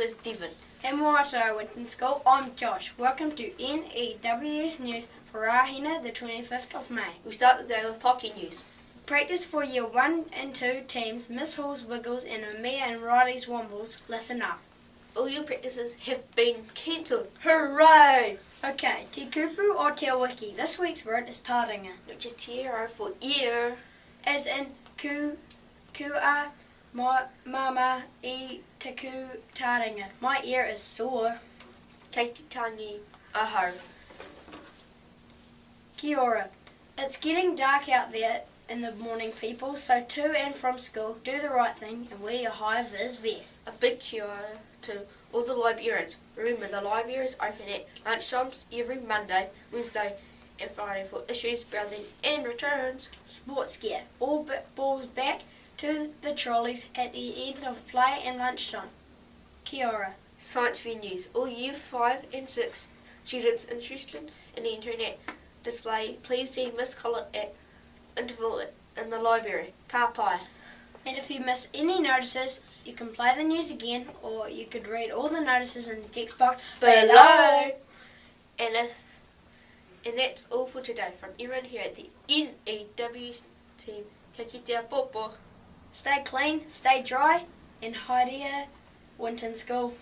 name is Devan. And Moata Winton School, I'm Josh. Welcome to N.E.W.S news for Rahina, the 25th of May. We start the day with hockey news. Practice for Year 1 and 2 teams, Miss Hall's Wiggles and Omea and Riley's Wombles. Listen up. All your practices have been cancelled. Hooray! Okay, Te kupu or Te wiki. This week's word is taringa, which is Te Ora for ear. As in kua, mamae, taku, taringa. My ear is sore. O.K Te, tangi, ahau. Kia Ora. It's getting dark out there in the morning, people, so to and from school, do the right thing and wear your Hi Viz vests. A big Kia Ora to all the librarians. Remember, the library is open at lunchtimes every Monday, Wednesday and Friday for issues, browsing and returns. Sports gear. All balls back to the trolleys at the end of play and lunchtime. Kia Ora. Science venues. All Year 5 and 6 students interested in the internet display, please see Miss Collett at interval in the library. Ka pai. And if you miss any notices, you can play the news again, or you could read all the notices in the text box below. And that's all for today from everyone here at the N.E.W.S team. Kia Te popo. Stay clean, stay dry, and Hi Winton School.